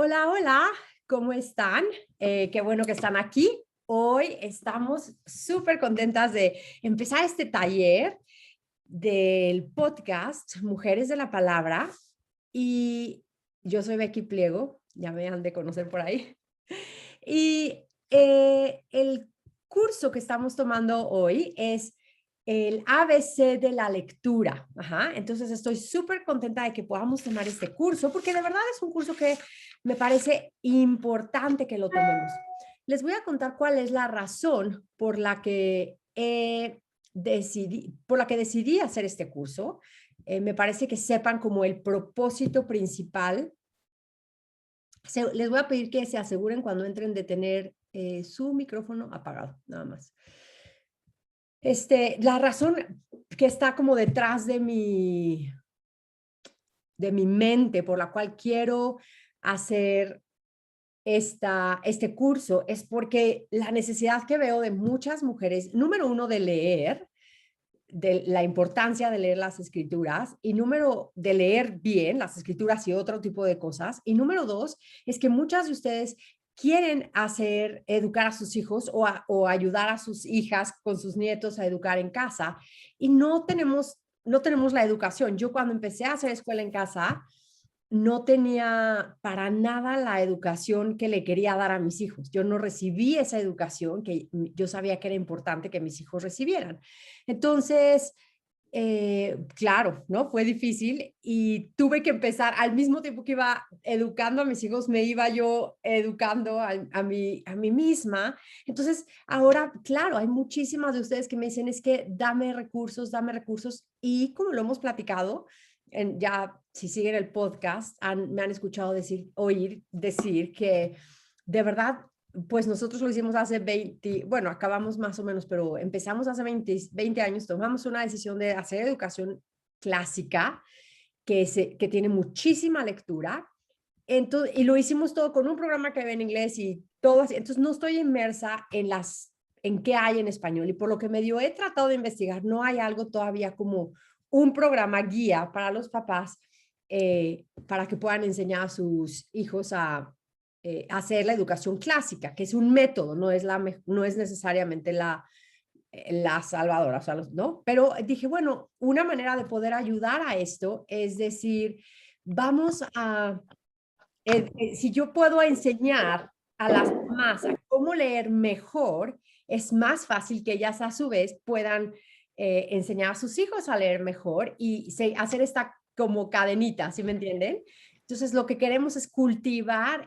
Hola, hola, ¿cómo están? Qué bueno que están aquí. Hoy estamos súper contentas de empezar este taller del podcast Mujeres de la Palabra y yo soy Becky Pliego, ya me han de conocer por ahí. Y el curso que estamos tomando hoy es el ABC de la lectura. Ajá. Entonces estoy súper contenta de que podamos tomar este curso porque de verdad es un curso que me parece importante que lo tomemos. Les voy a contar cuál es la razón por la que decidí hacer este curso. Me parece que sepan como el propósito principal. Les voy a pedir que se aseguren cuando entren de tener su micrófono apagado, nada más. La razón que está como detrás de mi mente por la cual quiero hacer este curso es porque la necesidad que veo de muchas mujeres, número uno, de leer, de la importancia de leer las escrituras, y número de leer bien las escrituras y otro tipo de cosas, y número dos es que muchas de ustedes quieren educar a sus hijos o ayudar a sus hijas con sus nietos a educar en casa y no tenemos la educación. Yo cuando empecé a hacer escuela en casa no tenía para nada la educación que le quería dar a mis hijos. Yo no recibí esa educación que yo sabía que era importante que mis hijos recibieran. Entonces, claro, ¿no? Fue difícil y tuve que empezar al mismo tiempo que iba educando a mis hijos, me iba yo educando a mí misma. Entonces, ahora, claro, hay muchísimas de ustedes que me dicen, es que dame recursos. Y como lo hemos platicado, ya si siguen el podcast, me han escuchado oír decir que de verdad, pues nosotros lo hicimos hace 20, bueno, acabamos más o menos, pero empezamos hace 20 años, tomamos una decisión de hacer educación clásica que tiene muchísima lectura. Entonces, y lo hicimos todo con un programa que ve en inglés y todo así. Entonces, no estoy inmersa en qué hay en español. Y por lo que medio he tratado de investigar, no hay algo todavía como un programa guía para los papás para que puedan enseñar a sus hijos a hacer la educación clásica, que es un método, no es necesariamente la salvadora, o sea, ¿no? Pero dije, bueno, una manera de poder ayudar a esto es decir, vamos a si yo puedo enseñar a las mamás a cómo leer mejor, es más fácil que ellas a su vez puedan enseñar a sus hijos a leer mejor y hacer esta como cadenita, ¿sí me entienden? Entonces, lo que queremos es cultivar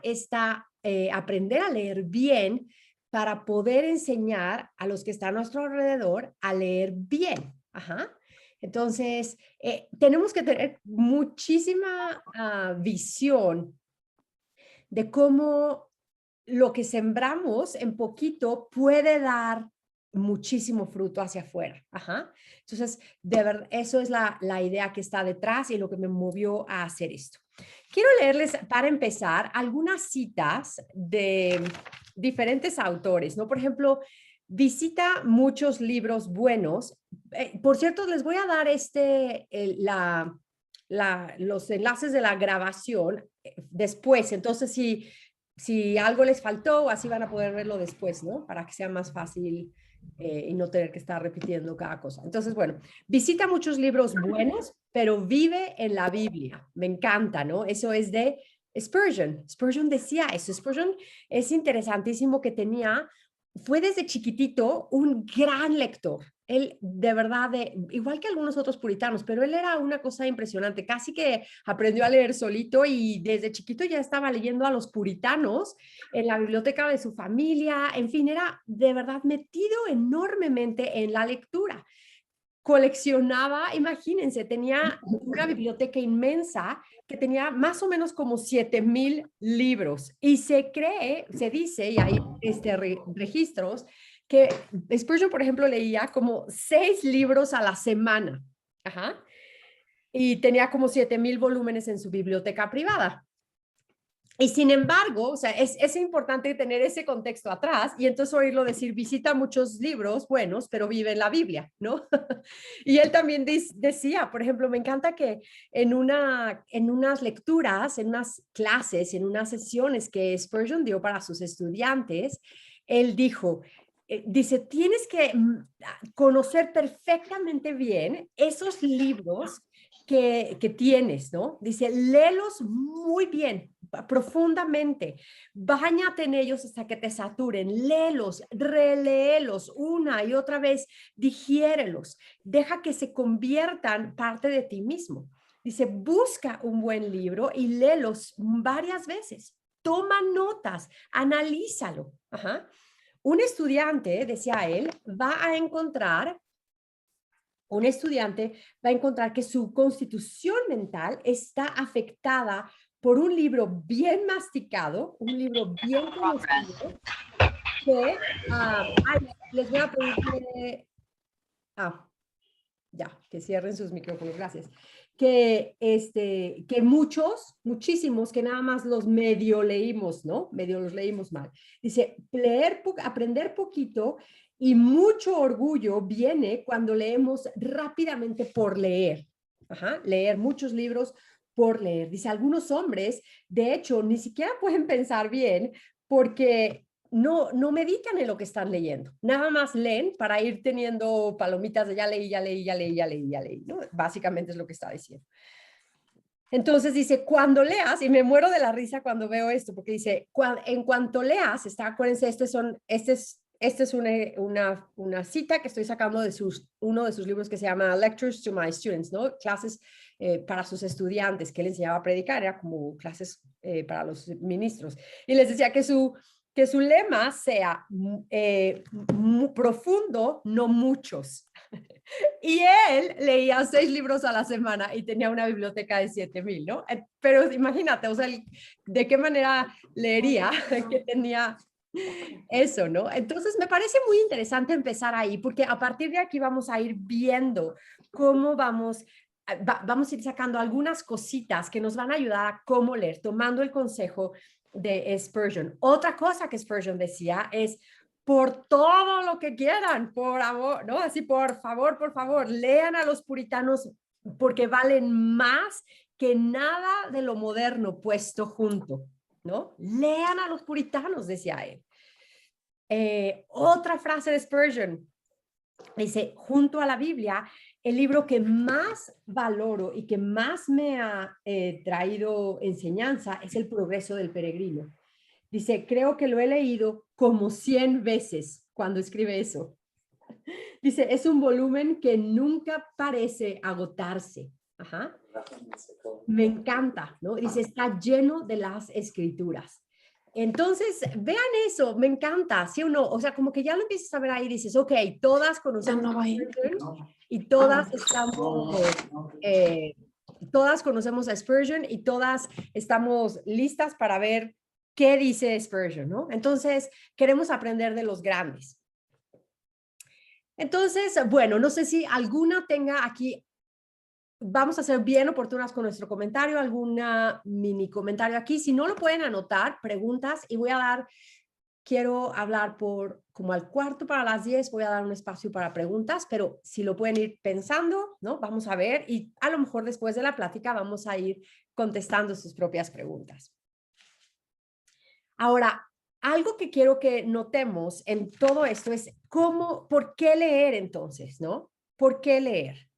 aprender a leer bien para poder enseñar a los que están a nuestro alrededor a leer bien. Ajá. Entonces, tenemos que tener muchísima visión de cómo lo que sembramos en poquito puede dar muchísimo fruto hacia afuera. Ajá. Entonces, eso es la idea que está detrás y lo que me movió a hacer esto. Quiero leerles, para empezar, algunas citas de diferentes autores, ¿no? Por ejemplo, visita muchos libros buenos. Por cierto, les voy a dar los enlaces de la grabación después. Entonces, si algo les faltó, así van a poder verlo después, ¿no? Para que sea más fácil y no tener que estar repitiendo cada cosa. Entonces, bueno, visita muchos libros buenos, pero vive en la Biblia. Me encanta, ¿no? Eso es de Spurgeon. Spurgeon decía eso. Spurgeon es interesantísimo que fue desde chiquitito un gran lector. Él, de verdad, igual que algunos otros puritanos, pero él era una cosa impresionante. Casi que aprendió a leer solito y desde chiquito ya estaba leyendo a los puritanos en la biblioteca de su familia. En fin, era de verdad metido enormemente en la lectura. Coleccionaba, imagínense, tenía una biblioteca inmensa que tenía más o menos como 7,000 libros y se dice, y hay registros, que Spurgeon, por ejemplo, leía como 6 libros a la semana. Ajá. Y tenía como 7,000 volúmenes en su biblioteca privada. Y sin embargo, o sea, es importante tener ese contexto atrás y entonces oírlo decir, visita muchos libros buenos, pero vive en la Biblia, ¿no? Y él también decía, por ejemplo, me encanta que en unas lecturas, en unas clases, en unas sesiones que Spurgeon dio para sus estudiantes, él dijo, dice, tienes que conocer perfectamente bien esos libros que tienes, ¿no? Dice, léelos muy bien, profundamente, báñate en ellos hasta que te saturen, léelos, reléelos una y otra vez, digiérelos, deja que se conviertan parte de ti mismo. Dice, busca un buen libro y léelos varias veces, toma notas, analízalo. Ajá. Un estudiante, decía él, un estudiante va a encontrar que su constitución mental está afectada por un libro bien masticado, un libro bien conocido, que, les voy a pedir que, ya, que cierren sus micrófonos, gracias. Que muchísimos, que nada más los medio leímos, ¿no? Medio los leímos mal. Dice, aprender poquito y mucho orgullo viene cuando leemos rápidamente por leer. Ajá, leer muchos libros por leer. Dice, algunos hombres, de hecho, ni siquiera pueden pensar bien porque no meditan en lo que están leyendo, nada más leen para ir teniendo palomitas de ya leí, ya leí, ya leí, ya leí, ya leí, ¿no? Básicamente es lo que está diciendo. Entonces dice, cuando leas, y me muero de la risa cuando veo esto, porque dice, en cuanto leas, acuérdense, esta es una cita que estoy sacando de uno de sus libros que se llama Lectures to My Students, ¿no? Clases para sus estudiantes, que él enseñaba a predicar, era como clases para los ministros. Y les decía que su lema sea profundo, no muchos. Y él leía 6 libros a la semana y tenía una biblioteca de 7,000, ¿no? Pero imagínate, o sea, ¿de qué manera leería que tenía eso, ¿no? Entonces me parece muy interesante empezar ahí, porque a partir de aquí vamos a ir viendo cómo vamos a ir sacando algunas cositas que nos van a ayudar a cómo leer, tomando el consejo de Spurgeon. Otra cosa que Spurgeon decía es, por todo lo que quieran, por amor, ¿no? Así, por favor, lean a los puritanos porque valen más que nada de lo moderno puesto junto, ¿no? Lean a los puritanos, decía él. Otra frase de Spurgeon, dice, junto a la Biblia, el libro que más valoro y que más me ha traído enseñanza es El progreso del peregrino. Dice, creo que lo he leído como 100 veces cuando escribe eso. Dice, es un volumen que nunca parece agotarse. Ajá. Me encanta, ¿no? Dice, está lleno de las escrituras. Entonces, vean eso, me encanta, ¿sí o no? O sea, como que ya lo empiezas a ver ahí, dices, ok, todas conocemos a Spurgeon y todas conocemos a Spurgeon y todas estamos listas para ver qué dice Spurgeon, ¿no? Entonces, queremos aprender de los grandes. Entonces, bueno, no sé si alguna tenga aquí, vamos a ser bien oportunas con nuestro comentario, alguna mini comentario aquí. Si no lo pueden anotar, preguntas y quiero hablar por como al 9:45, voy a dar un espacio para preguntas, pero si lo pueden ir pensando, ¿no? Vamos a ver y a lo mejor después de la plática vamos a ir contestando sus propias preguntas. Ahora, algo que quiero que notemos en todo esto es ¿por qué leer entonces, no? ¿Por qué leer?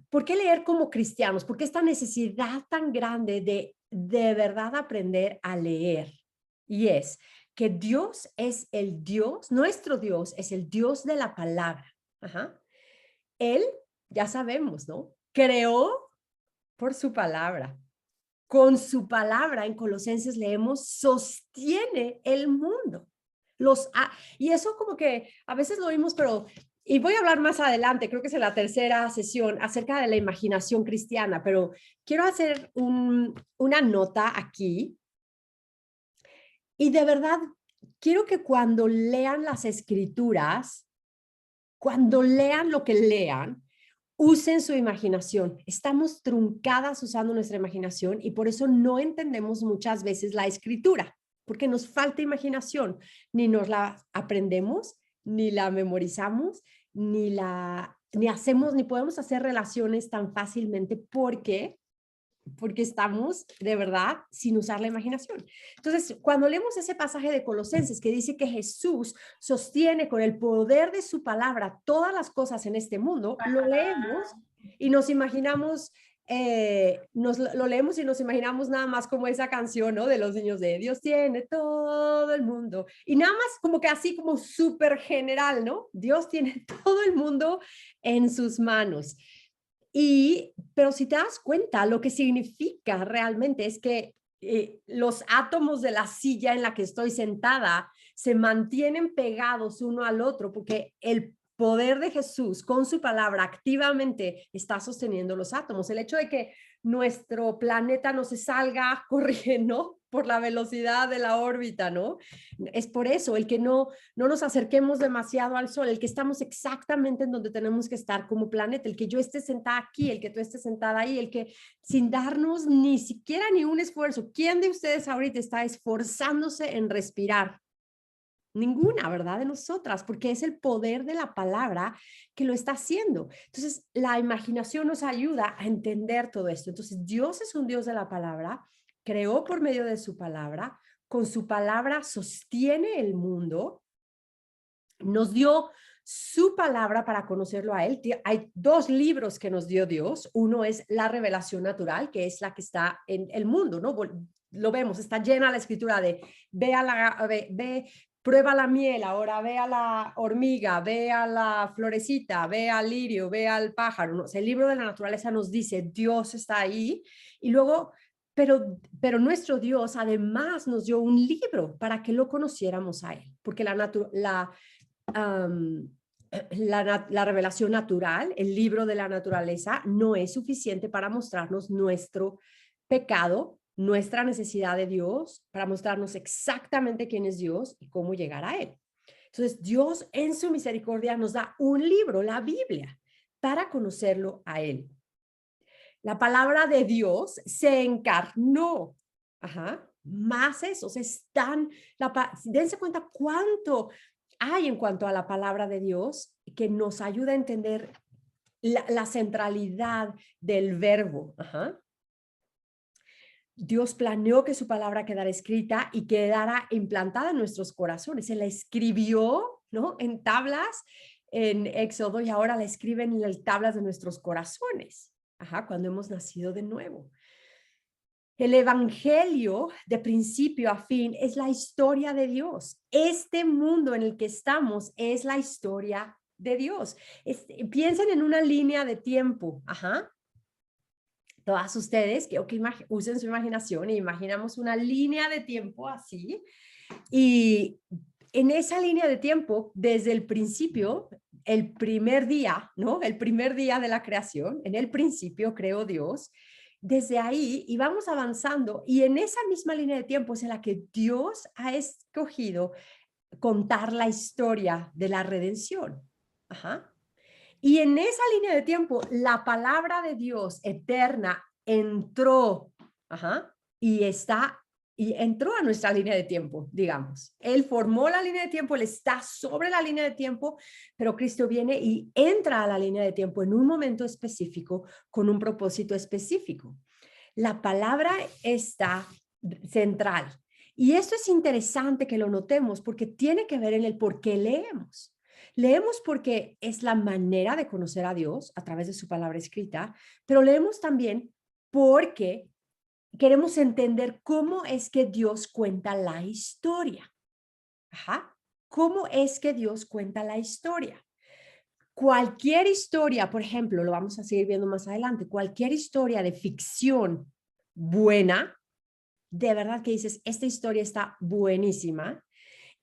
¿Por qué leer como cristianos? ¿Por qué esta necesidad tan grande de verdad aprender a leer? Y es que Dios es el Dios, nuestro Dios es el Dios de la palabra. Ajá. Él, ya sabemos, ¿no? Creó por su palabra. Con su palabra, en Colosenses leemos, sostiene el mundo. Y eso como que a veces lo oímos, pero, y voy a hablar más adelante, creo que es en la tercera sesión, acerca de la imaginación cristiana, pero quiero hacer una nota aquí. Y de verdad, quiero que cuando lean las escrituras, cuando lean lo que lean, Usen su imaginación. Estamos truncadas usando nuestra imaginación y por eso no entendemos muchas veces la escritura, porque nos falta imaginación. Ni nos la aprendemos, ni la memorizamos, ni hacemos, ni podemos hacer relaciones tan fácilmente porque estamos de verdad sin usar la imaginación. Entonces, cuando leemos ese pasaje de Colosenses que dice que Jesús sostiene con el poder de su palabra todas las cosas en este mundo, lo leemos y nos imaginamos, lo leemos y nos imaginamos nada más como esa canción, ¿no? De los niños de Dios tiene todo el mundo. Y nada más como que así como súper general, ¿no? Dios tiene todo el mundo en sus manos. Pero si te das cuenta, lo que significa realmente es que los átomos de la silla en la que estoy sentada se mantienen pegados uno al otro porque el poder de Jesús con su palabra activamente está sosteniendo los átomos. El hecho de que nuestro planeta no se salga corriendo por la velocidad de la órbita, ¿no? Es por eso el que no nos acerquemos demasiado al sol, el que estamos exactamente en donde tenemos que estar como planeta, el que yo esté sentada aquí, el que tú estés sentada ahí, el que sin darnos ni siquiera ni un esfuerzo. ¿Quién de ustedes ahorita está esforzándose en respirar? Ninguna, ¿verdad? De nosotras, porque es el poder de la palabra que lo está haciendo. Entonces, la imaginación nos ayuda a entender todo esto. Entonces, Dios es un Dios de la palabra, creó por medio de su palabra, con su palabra sostiene el mundo, nos dio su palabra para conocerlo a él. Hay dos libros que nos dio Dios. Uno es la revelación natural, que es la que está en el mundo, ¿no? Lo vemos, está llena la escritura de prueba la miel, ahora ve a la hormiga, ve a la florecita, ve al lirio, ve al pájaro. ¿No? O sea, el libro de la naturaleza nos dice, Dios está ahí. Y luego, pero nuestro Dios además nos dio un libro para que lo conociéramos a él, porque la revelación natural, el libro de la naturaleza, no es suficiente para mostrarnos nuestro pecado, nuestra necesidad de Dios, para mostrarnos exactamente quién es Dios y cómo llegar a Él. Entonces, Dios en su misericordia nos da un libro, la Biblia, para conocerlo a Él. La palabra de Dios se encarnó. Ajá. Más eso, o sea, dense cuenta cuánto hay en cuanto a la palabra de Dios que nos ayuda a entender la centralidad del verbo. Ajá. Dios planeó que su palabra quedara escrita y quedara implantada en nuestros corazones. Se la escribió, ¿no? En tablas en Éxodo y ahora la escriben en las tablas de nuestros corazones. Ajá, cuando hemos nacido de nuevo. El evangelio de principio a fin es la historia de Dios. Este mundo en el que estamos es la historia de Dios. Piensen en una línea de tiempo. Ajá. Todas ustedes que usen su imaginación y imaginamos una línea de tiempo así. Y en esa línea de tiempo, desde el principio, el primer día, ¿no? El primer día de la creación, en el principio creó Dios. Desde ahí y vamos avanzando y en esa misma línea de tiempo es en la que Dios ha escogido contar la historia de la redención. Ajá. Y en esa línea de tiempo, la palabra de Dios eterna entró, ajá, y entró a nuestra línea de tiempo, digamos. Él formó la línea de tiempo, él está sobre la línea de tiempo, pero Cristo viene y entra a la línea de tiempo en un momento específico, con un propósito específico. La palabra está central. Y esto es interesante que lo notemos porque tiene que ver en el por qué leemos. Leemos porque es la manera de conocer a Dios a través de su palabra escrita, pero leemos también porque queremos entender cómo es que Dios cuenta la historia. Ajá. ¿Cómo es que Dios cuenta la historia? Cualquier historia, por ejemplo, lo vamos a seguir viendo más adelante, cualquier historia de ficción buena, de verdad que dices, esta historia está buenísima,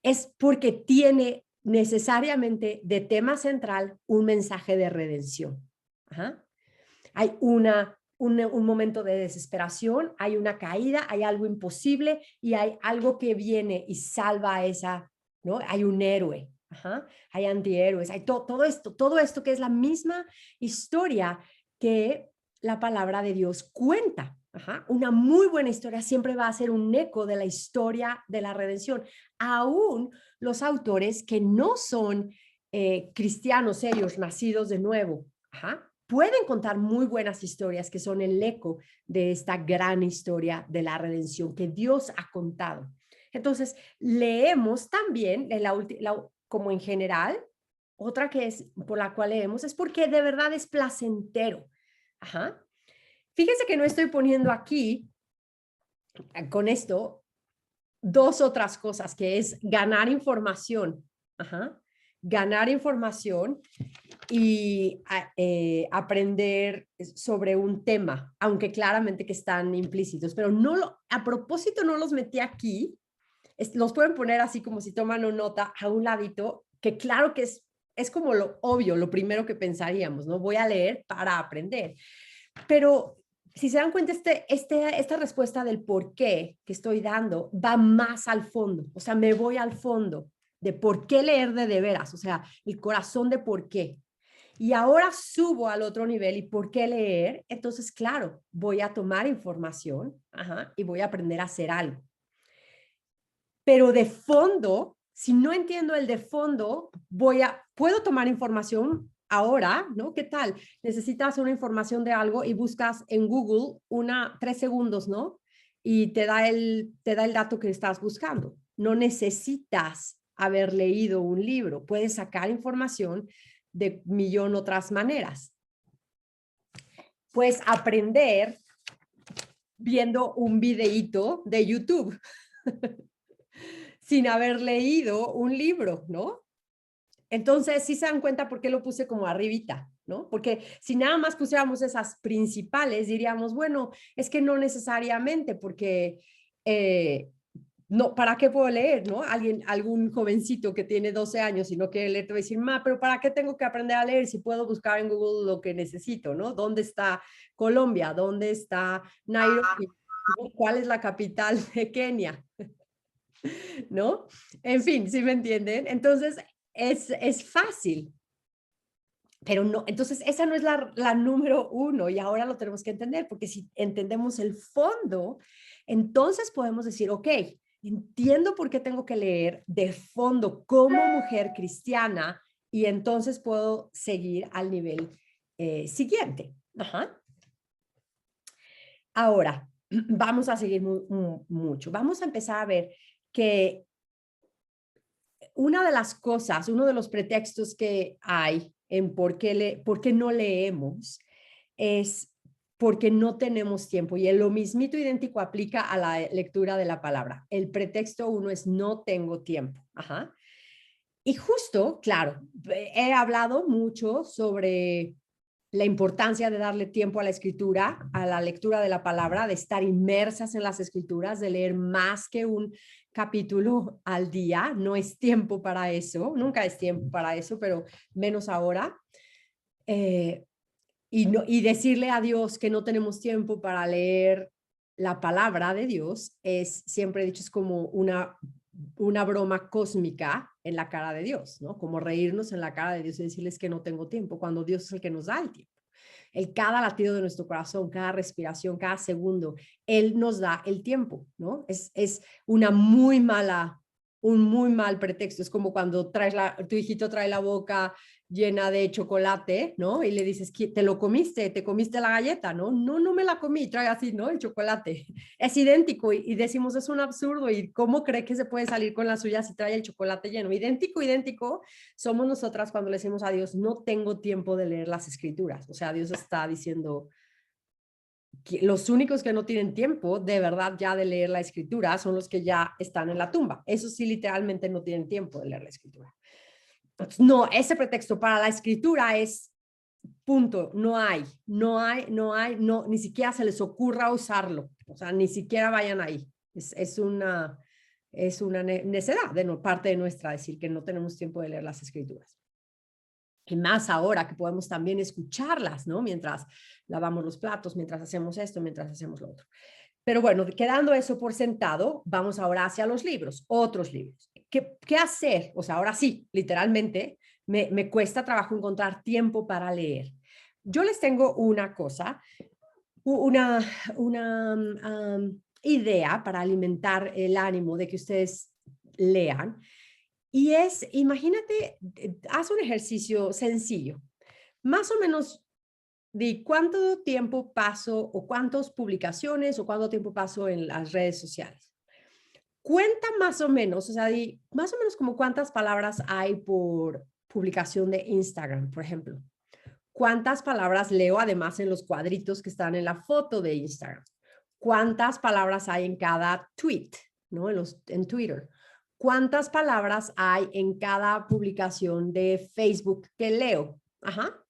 es porque tiene necesariamente de tema central un mensaje de redención. Ajá. Hay un momento de desesperación, hay una caída, hay algo imposible y hay algo que viene y salva a esa, ¿no? Hay un héroe. Ajá. Hay antihéroes, hay todo esto que es la misma historia que la palabra de Dios cuenta. Ajá. Una muy buena historia siempre va a ser un eco de la historia de la redención. Aún los autores que no son cristianos serios, nacidos de nuevo, ajá, pueden contar muy buenas historias que son el eco de esta gran historia de la redención que Dios ha contado. Entonces, leemos también, como en general, otra que es por la cual leemos es porque de verdad es placentero. Ajá. Fíjense que no estoy poniendo aquí con esto dos otras cosas, que es ganar información. Ajá. Ganar información y aprender sobre un tema, aunque claramente que están implícitos, pero a propósito no los metí aquí, los pueden poner así como si toman una nota a un ladito, que claro que es como lo obvio, lo primero que pensaríamos, ¿no? Voy a leer para aprender. Pero si se dan cuenta, esta respuesta del por qué que estoy dando va más al fondo, o sea, me voy al fondo de por qué leer de veras, o sea, el corazón de por qué. Y ahora subo al otro nivel y por qué leer, entonces, claro, voy a tomar información, ajá, y voy a aprender a hacer algo. Pero de fondo, si no entiendo el de fondo, puedo tomar información ahora, ¿no? ¿Qué tal? Necesitas una información de algo y buscas en Google 3 segundos, ¿no? Y te da el dato que estás buscando. No necesitas haber leído un libro, puedes sacar información de millón otras maneras. Puedes aprender viendo un videíto de YouTube sin haber leído un libro, ¿no? Entonces, sí se dan cuenta por qué lo puse como arribita, ¿no? Porque si nada más pusiéramos esas principales, diríamos, bueno, es que no necesariamente, porque no, ¿para qué puedo leer, no? Algún jovencito que tiene 12 años y no quiere leer, te va a decir, ma, pero ¿para qué tengo que aprender a leer si puedo buscar en Google lo que necesito, no? ¿Dónde está Colombia? ¿Dónde está Nairobi? ¿Cuál es la capital de Kenia? ¿No? En fin, ¿sí me entienden? Entonces, es fácil, pero no, entonces esa no es la número uno y ahora lo tenemos que entender, porque si entendemos el fondo, entonces podemos decir, ok, entiendo por qué tengo que leer de fondo como mujer cristiana y entonces puedo seguir al nivel siguiente. Ajá. Ahora, vamos a seguir mucho. Vamos a empezar a ver que una de las cosas, uno de los pretextos que hay en por qué no leemos es porque no tenemos tiempo. Y lo mismito idéntico aplica a la lectura de la palabra. El pretexto uno es no tengo tiempo. Ajá. Y justo, claro, he hablado mucho sobre la importancia de darle tiempo a la escritura, a la lectura de la palabra, de estar inmersas en las escrituras, de leer más que un capítulo al día. No es tiempo para eso, nunca es tiempo para eso, pero menos ahora. Eh, y decirle a Dios que no tenemos tiempo para leer la palabra de Dios es, siempre he dicho, es como una broma cósmica en la cara de Dios, ¿no? Como reírnos en la cara de Dios y decirles que no tengo tiempo, cuando Dios es el que nos da el tiempo. Cada latido de nuestro corazón, cada respiración, cada segundo, Él nos da el tiempo, ¿no? Es un muy mal pretexto. Es como cuando tu hijito trae la boca llena de chocolate, ¿no? Y le dices, ¿te lo comiste? ¿Te comiste la galleta? No, no, no me la comí, trae así, ¿no? El chocolate. Es idéntico y decimos, es un absurdo. ¿Y cómo cree que se puede salir con la suya si trae el chocolate lleno? Idéntico, idéntico, somos nosotras cuando le decimos a Dios, no tengo tiempo de leer las escrituras. O sea, Dios está diciendo que los únicos que no tienen tiempo de verdad ya de leer la escritura son los que ya están en la tumba. Eso sí, literalmente no tienen tiempo de leer la escritura. No, ese pretexto para la escritura es punto, no, ni siquiera se les ocurra usarlo, o sea, ni siquiera vayan ahí. Es una necedad de parte de nuestra decir que no tenemos tiempo de leer las escrituras. Y más ahora que podemos también escucharlas, ¿no? Mientras lavamos los platos, mientras hacemos esto, mientras hacemos lo otro. Pero bueno, quedando eso por sentado, vamos ahora hacia los libros, otros libros. ¿qué hacer? O sea, ahora sí, literalmente, me cuesta trabajo encontrar tiempo para leer. Yo les tengo una cosa, una, una idea para alimentar el ánimo de que ustedes lean. Y es, imagínate, haz un ejercicio sencillo. Más o menos de cuánto tiempo paso o cuántas publicaciones o cuánto tiempo paso en las redes sociales. Cuenta más o menos, o sea, más o menos como cuántas palabras hay por publicación de Instagram, por ejemplo. ¿Cuántas palabras leo además en los cuadritos que están en la foto de Instagram? ¿Cuántas palabras hay en cada tweet, ¿no? En Twitter. ¿Cuántas palabras hay en cada publicación de Facebook que leo? Ajá,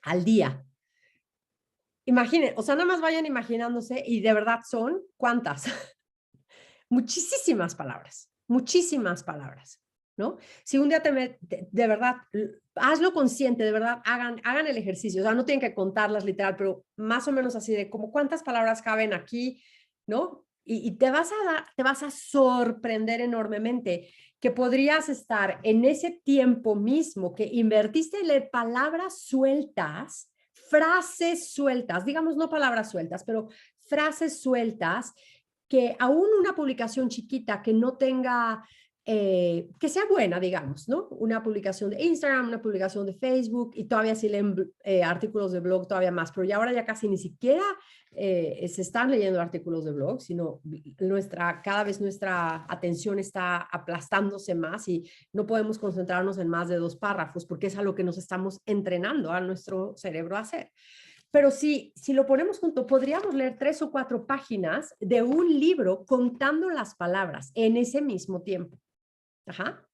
al día. Imaginen, o sea, nada más vayan imaginándose y de verdad son ¿cuántas? Muchísimas palabras, ¿no? Si un día de verdad, hazlo consciente, de verdad, hagan el ejercicio, o sea, no tienen que contarlas literal, pero más o menos así de como cuántas palabras caben aquí, ¿no? Y te vas a sorprender enormemente que podrías estar en ese tiempo mismo que invertiste en leer palabras sueltas, frases sueltas, digamos no palabras sueltas, pero frases sueltas que aún una publicación chiquita que no tenga, que sea buena, digamos, ¿no? Una publicación de Instagram, una publicación de Facebook y todavía sí leen artículos de blog todavía más, pero ya ahora ya casi ni siquiera se están leyendo artículos de blog, sino cada vez nuestra atención está aplastándose más y no podemos concentrarnos en más de 2 párrafos porque es a lo que nos estamos entrenando a nuestro cerebro a hacer. Pero si lo ponemos junto, podríamos leer 3 o 4 páginas de un libro contando las palabras en ese mismo tiempo. Ajá.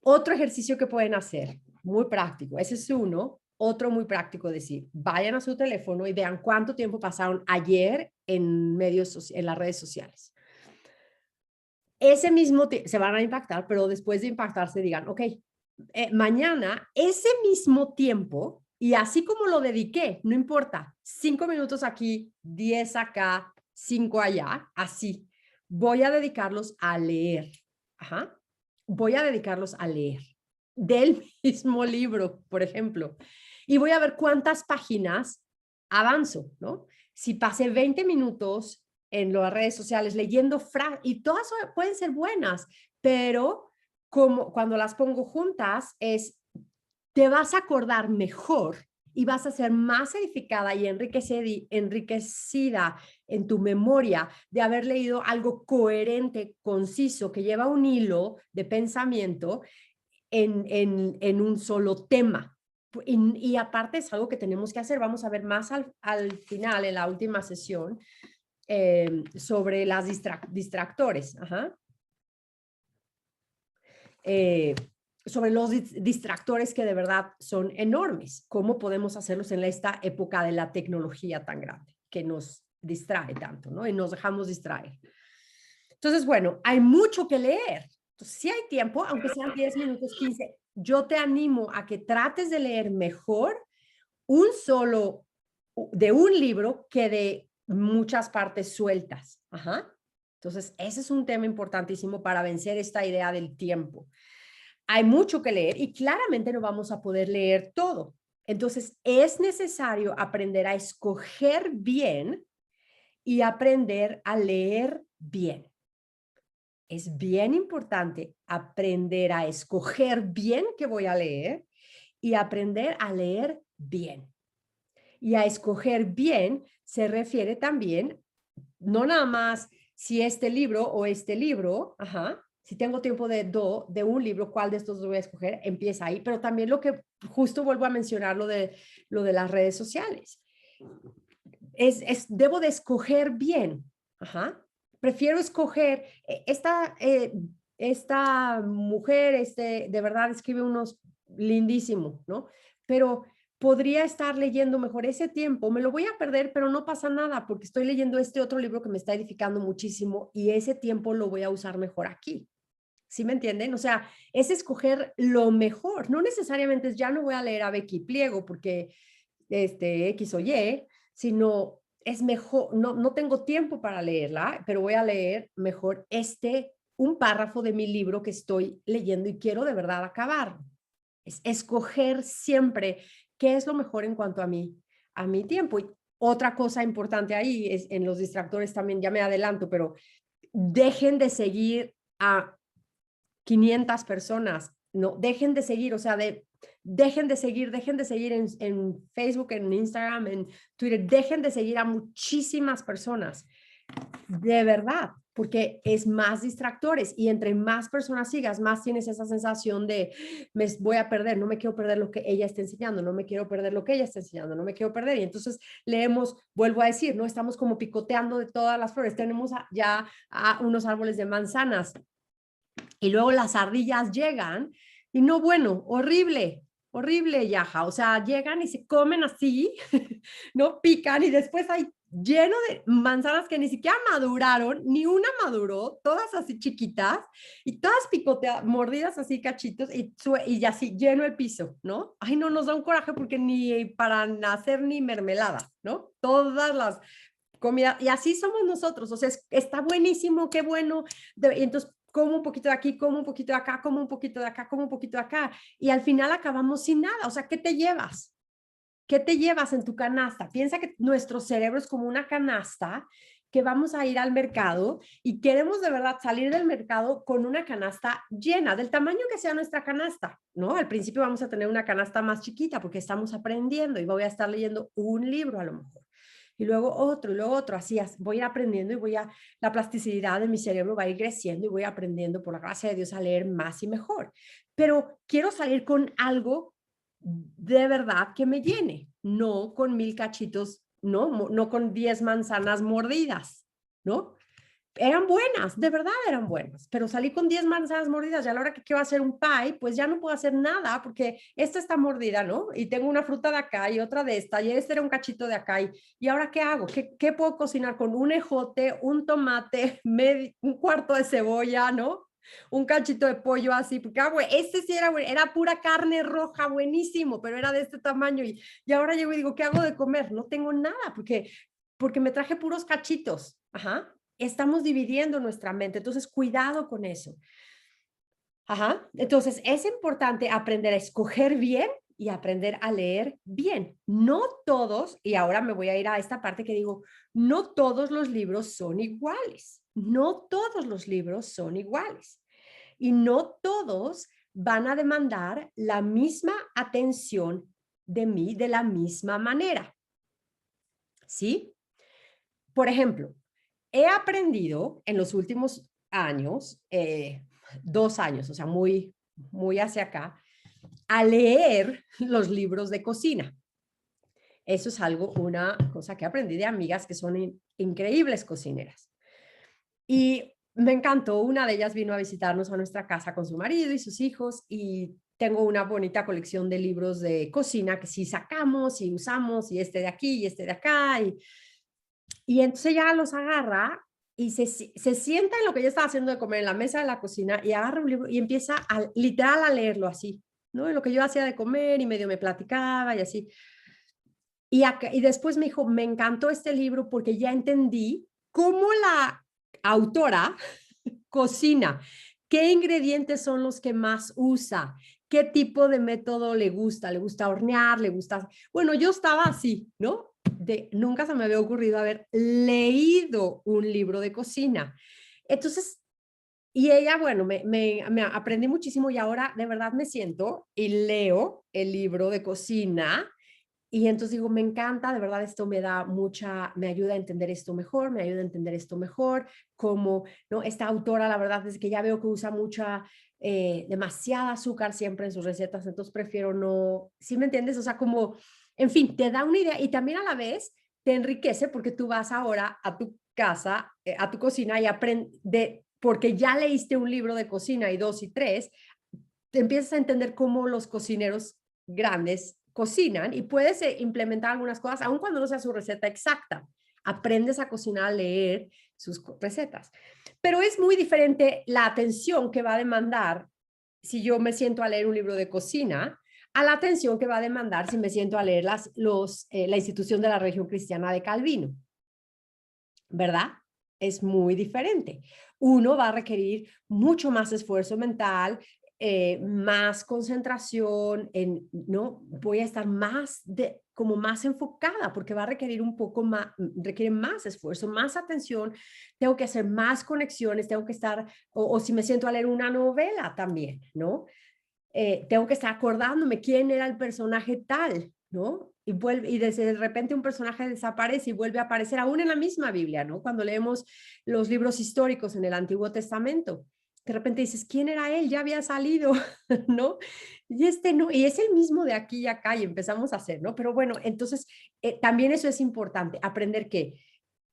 Otro ejercicio que pueden hacer, muy práctico, ese es uno. Otro muy práctico, decir, vayan a su teléfono y vean cuánto tiempo pasaron ayer en en las redes sociales. Ese mismo se van a impactar, pero después de impactarse digan, ok, mañana ese mismo tiempo, y así como lo dediqué, no importa, 5 minutos aquí, 10 acá, 5 allá, así, voy a dedicarlos a leer. Ajá. Voy a dedicarlos a leer del mismo libro, por ejemplo, y voy a ver cuántas páginas avanzo, ¿no? Si pasé 20 minutos en las redes sociales leyendo y todas pueden ser buenas, pero como cuando las pongo juntas te vas a acordar mejor y vas a ser más edificada y enriquecida en tu memoria de haber leído algo coherente, conciso, que lleva un hilo de pensamiento en un solo tema. Y aparte es algo que tenemos que hacer, vamos a ver más al final, en la última sesión, sobre las distractores. Ajá. Sobre los distractores que de verdad son enormes. ¿Cómo podemos hacerlos en esta época de la tecnología tan grande que nos distrae tanto, ¿no? Y nos dejamos distraer. Entonces, bueno, hay mucho que leer. Entonces, si hay tiempo, aunque sean 10 minutos, 15, yo te animo a que trates de leer mejor de un libro que de muchas partes sueltas. Ajá. Entonces, ese es un tema importantísimo para vencer esta idea del tiempo. Hay mucho que leer y claramente no vamos a poder leer todo. Entonces, es necesario aprender a escoger bien y aprender a leer bien. Es bien importante aprender a escoger bien qué voy a leer y aprender a leer bien. Y a escoger bien se refiere también, no nada más si este libro o este libro, ajá, si tengo tiempo de un libro, ¿cuál de estos voy a escoger? Empieza ahí, pero también lo que justo vuelvo a mencionar, lo de las redes sociales. Debo de escoger bien, ajá. Prefiero escoger esta mujer, de verdad escribe unos lindísimos, ¿no? Pero podría estar leyendo mejor ese tiempo, me lo voy a perder, pero no pasa nada porque estoy leyendo este otro libro que me está edificando muchísimo y ese tiempo lo voy a usar mejor aquí. ¿Sí me entienden? O sea, es escoger lo mejor, no necesariamente es ya no voy a leer a Becky Pliego porque X o Y, sino es mejor, no tengo tiempo para leerla, pero voy a leer mejor este un párrafo de mi libro que estoy leyendo y quiero de verdad acabar. Es escoger siempre qué es lo mejor en cuanto a mi tiempo. Y otra cosa importante ahí es en los distractores también, ya me adelanto, pero dejen de seguir a 500 personas, no, dejen de seguir, o sea, dejen de seguir en Facebook, en Instagram, en Twitter, dejen de seguir a muchísimas personas, de verdad, porque es más distractores y entre más personas sigas, más tienes esa sensación de me voy a perder, no me quiero perder lo que ella está enseñando, no me quiero perder lo que ella está enseñando, no me quiero perder. Y entonces leemos, vuelvo a decir, no estamos como picoteando de todas las flores, tenemos ya unos árboles de manzanas y luego las ardillas llegan y no, bueno, horrible, horrible, Yaja. O sea, llegan y se comen así, no pican y después hay lleno de manzanas que ni siquiera maduraron, ni una maduró, todas así chiquitas y todas picoteadas, mordidas así cachitos y así lleno el piso, ¿no? Ay, no, nos da un coraje porque ni para hacer ni mermelada, ¿no? Todas las comida, y así somos nosotros, o sea, está buenísimo, qué bueno, y entonces como un poquito de aquí, como un poquito de acá, como un poquito de acá, como un poquito de acá, y al final acabamos sin nada, o sea, ¿qué te llevas? ¿Qué te llevas en tu canasta? Piensa que nuestro cerebro es como una canasta que vamos a ir al mercado y queremos de verdad salir del mercado con una canasta llena, del tamaño que sea nuestra canasta, ¿no? Al principio vamos a tener una canasta más chiquita porque estamos aprendiendo y voy a estar leyendo un libro a lo mejor y luego otro, así voy a ir aprendiendo y la plasticidad de mi cerebro va a ir creciendo y voy aprendiendo por la gracia de Dios a leer más y mejor. Pero quiero salir con algo de verdad que me llene, no con 1000 cachitos, no con 10 manzanas mordidas, ¿no? Eran buenas, de verdad eran buenas, pero salí con 10 manzanas mordidas y a la hora que quiero hacer un pie, pues ya no puedo hacer nada porque esta está mordida, ¿no? Y tengo una fruta de acá y otra de esta y este era un cachito de acá y ahora ¿qué hago? ¿Qué puedo cocinar con un ejote, un tomate, un cuarto de cebolla, ¿no? Un cachito de pollo así, porque este sí era pura carne roja, buenísimo, pero era de este tamaño y ahora llego y digo, ¿qué hago de comer? No tengo nada porque me traje puros cachitos, ajá. Estamos dividiendo nuestra mente, entonces cuidado con eso. Ajá. Entonces es importante aprender a escoger bien y aprender a leer bien. No todos, y ahora me voy a ir a esta parte que digo, no todos los libros son iguales. No todos los libros son iguales. Y no todos van a demandar la misma atención de mí de la misma manera. ¿Sí? Por ejemplo, he aprendido en los últimos años, 2 años, o sea, muy hacia acá, a leer los libros de cocina. Eso es una cosa que aprendí de amigas que son increíbles cocineras. Y me encantó, una de ellas vino a visitarnos a nuestra casa con su marido y sus hijos y tengo una bonita colección de libros de cocina que sí sacamos y usamos y este de aquí y este de acá y entonces ella los agarra y se sienta en lo que ella estaba haciendo de comer en la mesa de la cocina y agarra un libro y empieza literal a leerlo así, ¿no? En lo que yo hacía de comer y medio me platicaba y así. Y después me dijo, me encantó este libro porque ya entendí cómo la autora cocina, qué ingredientes son los que más usa, qué tipo de método le gusta hornear, le gusta... Bueno, yo estaba así, ¿no? Nunca se me había ocurrido haber leído un libro de cocina. Entonces, y ella, bueno, me aprendí muchísimo y ahora de verdad me siento y leo el libro de cocina y entonces digo, me encanta, de verdad esto me ayuda a entender esto mejor, me ayuda a entender esto mejor, como, ¿no? Esta autora, la verdad es que ya veo que usa demasiada azúcar siempre en sus recetas, entonces prefiero no, ¿sí me entiendes? O sea, como, en fin, te da una idea y también a la vez te enriquece porque tú vas ahora a tu casa, a tu cocina y aprendes, porque ya leíste un libro de cocina y 2 y 3, te empiezas a entender cómo los cocineros grandes cocinan y puedes implementar algunas cosas, aun cuando no sea su receta exacta. Aprendes a cocinar, a leer sus recetas. Pero es muy diferente la atención que va a demandar si yo me siento a leer un libro de cocina a la atención que va a demandar si me siento a leer la institución de la religión cristiana de Calvino. ¿Verdad? es muy diferente. Uno va a requerir mucho más esfuerzo mental, más concentración, ¿no? Voy a estar como más enfocada porque va a requerir un poco más, requiere más esfuerzo, más atención, tengo que hacer más conexiones, tengo que estar, o si me siento a leer una novela también, ¿no? Tengo que estar acordándome quién era el personaje tal, ¿no? Y de repente un personaje desaparece y vuelve a aparecer aún en la misma Biblia, ¿no? Cuando leemos los libros históricos en el Antiguo Testamento, de repente dices, ¿quién era él? Ya había salido, ¿no? Y este no, y es el mismo de aquí y acá y empezamos a hacer, ¿no? Pero bueno, entonces también eso es importante, aprender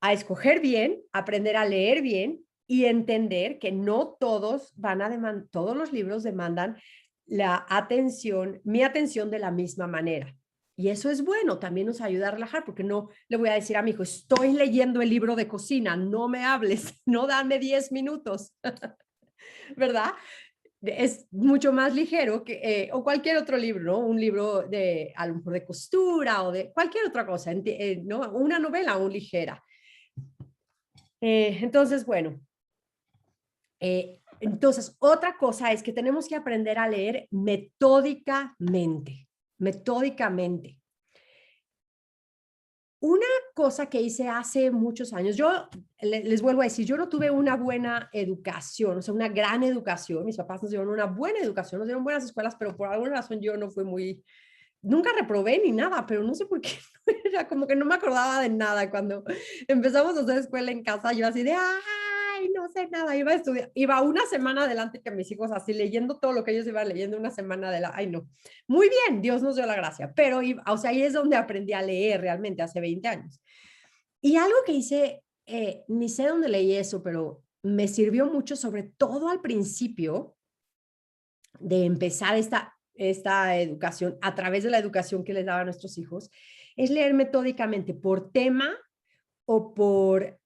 a escoger bien, aprender a leer bien y entender que no todos todos los libros demandan mi atención de la misma manera. Y eso es bueno, también nos ayuda a relajar, porque no le voy a decir a mi hijo, estoy leyendo el libro de cocina, no me hables, no dame 10 minutos, ¿verdad? Es mucho más ligero o cualquier otro libro, ¿no? Un libro a lo mejor de costura o de cualquier otra cosa, ¿no? Una novela aún ligera. Entonces, bueno, entonces, otra cosa es que tenemos que aprender a leer metódicamente, metódicamente. Una cosa que hice hace muchos años, yo les vuelvo a decir, yo no tuve una buena educación, o sea, una gran educación, mis papás nos dieron una buena educación, nos dieron buenas escuelas, pero por alguna razón yo no fui nunca reprobé ni nada, pero no sé por qué, era como que no me acordaba de nada. Cuando empezamos a hacer escuela en casa, yo así de, ay, no sé nada, iba a estudiar, iba una semana adelante que mis hijos, así leyendo todo lo que ellos iban leyendo una semana adelante, ay no, muy bien, Dios nos dio la gracia, pero, o sea, ahí es donde aprendí a leer realmente, hace 20 años. Y algo que hice, ni sé dónde leí eso, pero me sirvió mucho, sobre todo al principio, de empezar esta educación a través de la educación que les daba a nuestros hijos, es leer metódicamente por tema o por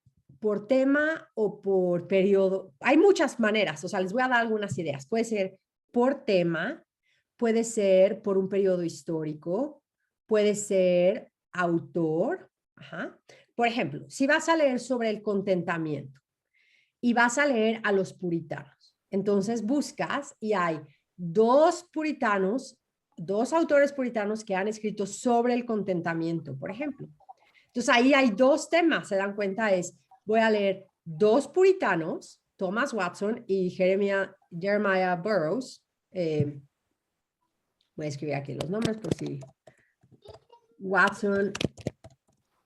tema o por periodo. Hay muchas maneras, o sea, les voy a dar algunas ideas. Puede ser por tema, puede ser por un periodo histórico, puede ser autor. Ajá. Por ejemplo, si vas a leer sobre el contentamiento y vas a leer a los puritanos, entonces buscas y hay dos puritanos, dos autores puritanos que han escrito sobre el contentamiento, por ejemplo. Entonces ahí hay dos temas, se dan cuenta, voy a leer dos puritanos, Thomas Watson y Jeremiah Burroughs. Voy a escribir aquí los nombres por si. Watson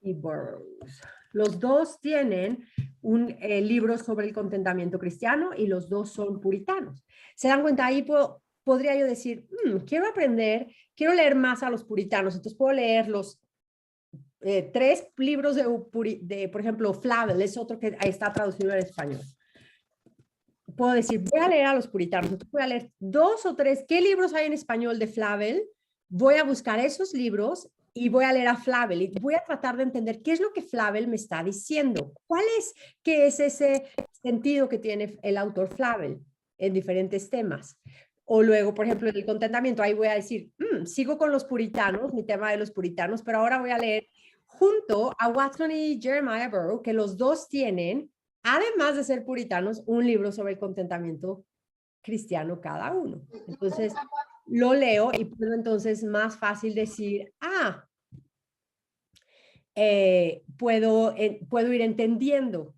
y Burroughs. Los dos tienen un libro sobre el contentamiento cristiano y los dos son puritanos. Se dan cuenta, ahí podría yo decir, quiero aprender, quiero leer más a los puritanos, entonces puedo leer los 3 libros por ejemplo, Flavel, es otro que está traducido en español. Puedo decir, voy a leer a los puritanos, entonces voy a leer 2 o 3, ¿qué libros hay en español de Flavel? Voy a buscar esos libros y voy a leer a Flavel y voy a tratar de entender qué es lo que Flavel me está diciendo. ¿Qué es ese sentido que tiene el autor Flavel en diferentes temas? O luego, por ejemplo, en el contentamiento, ahí voy a decir, sigo con los puritanos, mi tema de los puritanos, pero ahora voy a leer junto a Watson y Jeremiah Burroughs, que los dos tienen, además de ser puritanos, un libro sobre el contentamiento cristiano cada uno. Entonces, lo leo y puedo entonces más fácil decir, puedo ir entendiendo,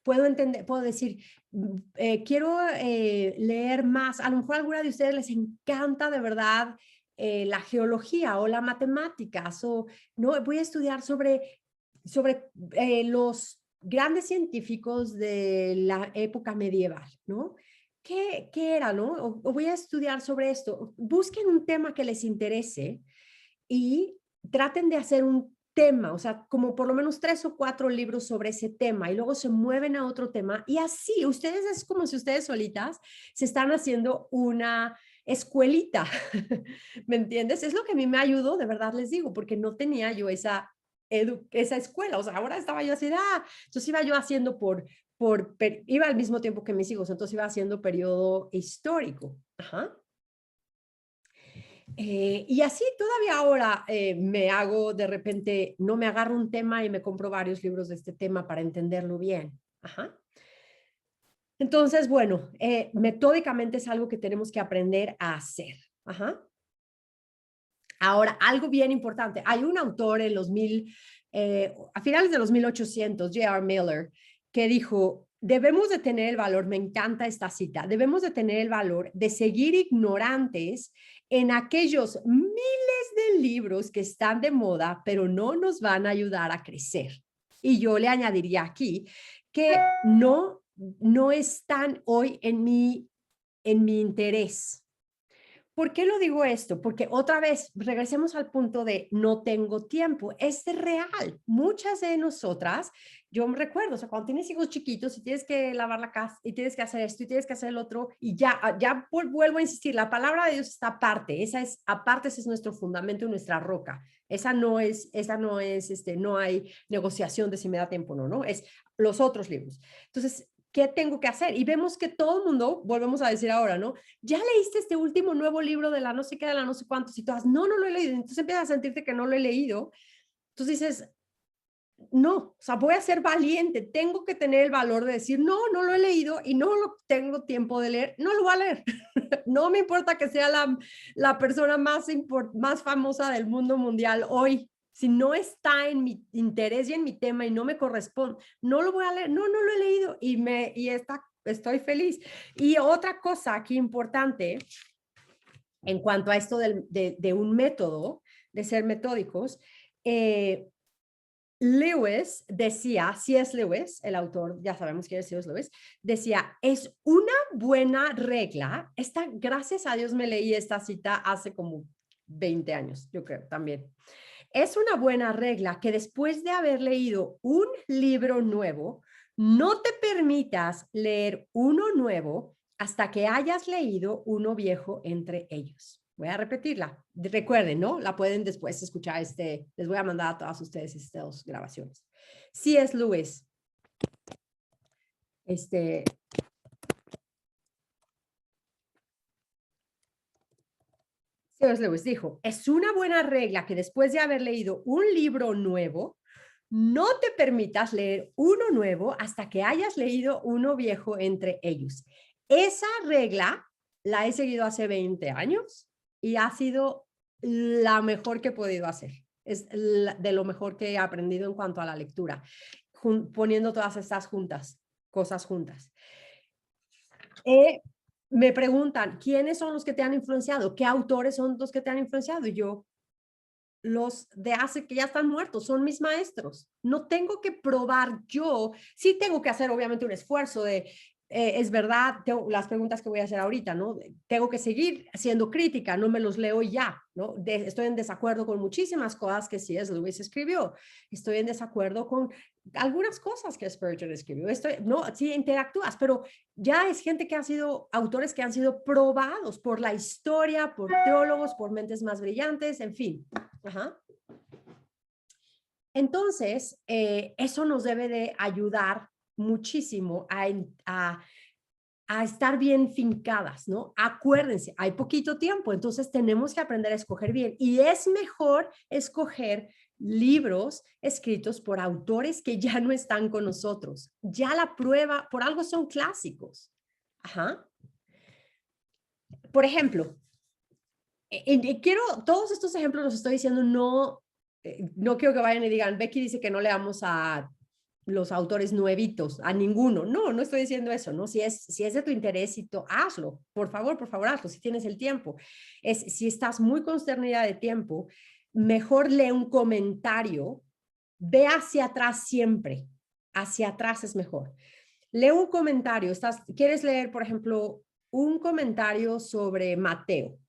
puedo decir, quiero leer más, a lo mejor a alguna de ustedes les encanta de verdad la geología o la matemáticas, o no, voy a estudiar sobre los grandes científicos de la época medieval, ¿no? ¿Qué era, no? O voy a estudiar sobre esto. Busquen un tema que les interese y traten de hacer un tema, o sea, como por lo menos 3 o 4 libros sobre ese tema y luego se mueven a otro tema y así, ustedes es como si ustedes solitas se están haciendo una escuelita, ¿me entiendes? Es lo que a mí me ayudó, de verdad les digo, porque no tenía yo esa escuela, o sea, ahora estaba yo así, entonces iba yo haciendo iba al mismo tiempo que mis hijos, entonces iba haciendo periodo histórico. Ajá. Y así todavía ahora me hago de repente, no me agarro un tema y me compro varios libros de este tema para entenderlo bien. Ajá. Entonces, bueno, metódicamente es algo que tenemos que aprender a hacer. Ajá. Ahora, algo bien importante. Hay un autor en a finales de los 1800, J.R. Miller, que dijo, debemos de tener el valor, me encanta esta cita, debemos de tener el valor de seguir ignorantes en aquellos miles de libros que están de moda, pero no nos van a ayudar a crecer. Y yo le añadiría aquí que no están hoy en mi interés. ¿Por qué lo digo esto? Porque otra vez, regresemos al punto de no tengo tiempo. Es real. Muchas de nosotras, yo me recuerdo, o sea, cuando tienes hijos chiquitos y tienes que lavar la casa y tienes que hacer esto y tienes que hacer el otro y ya vuelvo a insistir, la palabra de Dios está aparte. Ese es nuestro fundamento y nuestra roca. No hay negociación de si me da tiempo o no, ¿no? Es los otros libros. Entonces, ¿qué tengo que hacer? Y vemos que todo el mundo, volvemos a decir ahora, ¿no? ¿Ya leíste este último nuevo libro de la no sé qué, de la no sé cuántos? Y todas, no lo he leído. Entonces empiezas a sentirte que no lo he leído. Entonces dices, no, o sea, voy a ser valiente. Tengo que tener el valor de decir, no lo he leído y no lo tengo tiempo de leer. No lo voy a leer. No me importa que sea la persona más famosa del mundo mundial hoy. Si no está en mi interés y en mi tema y no me corresponde, no lo voy a leer. No lo he leído estoy feliz. Y otra cosa aquí importante en cuanto a esto de un método, de ser metódicos, Lewis decía, C.S. Lewis, el autor, ya sabemos quién es C.S. Lewis, decía, es una buena regla, gracias a Dios me leí esta cita hace como 20 años, yo creo también. Es una buena regla que después de haber leído un libro nuevo, no te permitas leer uno nuevo hasta que hayas leído uno viejo entre ellos. Voy a repetirla. Recuerden, ¿no? La pueden después escuchar. Les voy a mandar a todas ustedes estas grabaciones. C.S. Lewis. C.S. Lewis dijo, es una buena regla que después de haber leído un libro nuevo, no te permitas leer uno nuevo hasta que hayas leído uno viejo entre ellos. Esa regla la he seguido hace 20 años y ha sido la mejor que he podido hacer. Es de lo mejor que he aprendido en cuanto a la lectura, poniendo todas estas cosas juntas. Me preguntan, ¿quiénes son los que te han influenciado? ¿Qué autores son los que te han influenciado? Y yo, los de hace que ya están muertos, son mis maestros. No tengo que probar yo, sí tengo que hacer obviamente un esfuerzo es verdad, las preguntas que voy a hacer ahorita, ¿no? Tengo que seguir siendo crítica, no me los leo ya, ¿no? Estoy en desacuerdo con muchísimas cosas que C.S. Lewis escribió. Estoy en desacuerdo con algunas cosas que Spurgeon escribió. No, sí interactúas, pero ya es gente que ha sido, autores que han sido probados por la historia, por teólogos, por mentes más brillantes, en fin. Ajá. Entonces, eso nos debe de ayudar muchísimo a estar bien fincadas, ¿no? Acuérdense, hay poquito tiempo, entonces tenemos que aprender a escoger bien y es mejor escoger libros escritos por autores que ya no están con nosotros. Ya la prueba, por algo son clásicos. Ajá. Por ejemplo, todos estos ejemplos los estoy diciendo, no quiero que vayan y digan, Becky dice que no leamos a los autores nuevitos, a ninguno. No estoy diciendo eso, ¿no? Si es de tu interés, hazlo. Por favor, hazlo, si tienes el tiempo. Si estás muy consternada de tiempo, mejor lee un comentario, ve hacia atrás siempre. Hacia atrás es mejor. Lee un comentario. ¿Quieres leer, por ejemplo, un comentario sobre Mateo?